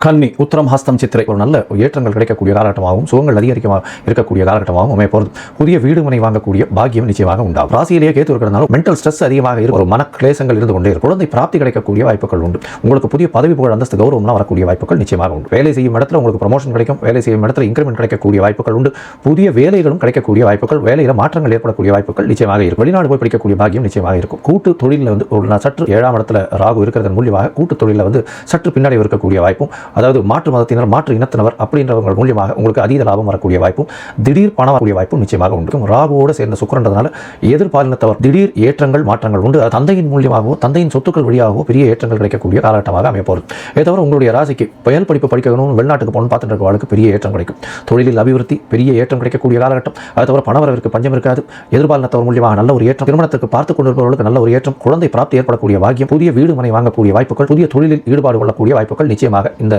கன்னி உத்திரம் ஹஸ்தம் சித்திரை ஒரு நல்ல ஏற்றங்கள் கிடைக்கக்கூடிய காலகட்டமாகவும் சுகங்கள் அதிகரிக்கமாக இருக்கக்கூடிய காலகட்டமாகவும் அமைய போகிறது. புதிய வீடு மனை வாங்கக்கூடிய பாக்கியம் நிச்சயமாக உண்டாகும். ராசியிலேயே கேத்து இருக்கிறதுனால மென்டல் ஸ்ட்ரெஸ் அதிகமாக இருக்கும். ஒரு மன கிளேசங்கள் இருந்து கொண்டே இருக்கும். குழந்தை பிராப்தி கிடைக்கக்கூடிய வாய்ப்புகள் உண்டு. உங்களுக்கு புதிய பதவி புகழ் அந்தஸ்து கௌரவம்லாம் வரக்கூடிய வாய்ப்புகள் நிச்சயமாக உண்டு. வேலை செய்யும் இடத்துல உங்களுக்கு ப்ரமோஷன் கிடைக்கும். வேலை செய்யும் இடத்துல இன்கிரிமெண்ட் கிடைக்கக்கூடிய வாய்ப்புகள் உண்டு. புதிய வேலைகளும் கிடைக்கக்கூடிய வாய்ப்புகள், வேலையில் மாற்றங்கள் ஏற்படக்கூடிய வாய்ப்புகள் நிச்சயமாக இருக்கும். வெளிநாடு போய் படிக்கக்கூடிய பாக்கியம் நிச்சயமாக இருக்கும். கூட்டு தொழிலில் ஒரு சற்று 7ஆம் இடத்துல ராகு இருக்கிறதன் மூலியமாக கூட்டு தொழிலில் சற்று பின்னாடி இருக்கக்கூடிய வாய்ப்பும், அதாவது மாற்று மதத்தினர் மாற்று இனத்தினர் அப்படின்றவங்க மூலியமாக உங்களுக்கு அதீத லாபம் வரக்கூடிய வாய்ப்பும், திடீர் பணம் வரக்கூடிய வாய்ப்பும் நிச்சயமாக உண்டு. ராகுவோடு சேர்ந்த சுக்கிரன்றதுனால எதிர்பாலினத்தவர் திடீர் ஏற்றங்கள் மாற்றங்கள் உண்டு. தந்தையின் மூலியமாகவோ தந்தையின் சொத்துக்கள் வழியாகவோ பெரிய ஏற்றங்கள் கிடைக்கக்கூடிய காலகட்டமாக அமைய போகிறது. இதை தவிர உங்களுடைய ராசிக்கு பயல் படிப்பு படிக்கணும், வெளிநாட்டுக்கு போகணும் பார்த்துட்டு இருக்கவர்களுக்கு பெரிய ஏற்றம் கிடைக்கும். தொழிலில் அபிவிருத்தி பெரிய ஏற்றம் கிடைக்கக்கூடிய காலகட்டம். அதை தவிர பணவரவிற்கு பஞ்சம் இருக்காது. எதிர்பாலினத்தவர் மூலியமாக நல்ல ஒரு ஏற்றம், திருமணத்துக்கு பார்த்துக் கொண்டிருப்பவர்களுக்கு நல்ல ஒரு ஏற்றம், குழந்தை பிராப்தி ஏற்படக்கூடிய பாக்கியம், புதிய வீடு மனை வாங்கக்கூடிய வாய்ப்புகள், புதிய தொழிலில் ஈடுபாடு கொள்ளக்கூடிய வாய்ப்புகள் நிச்சயமாக இந்த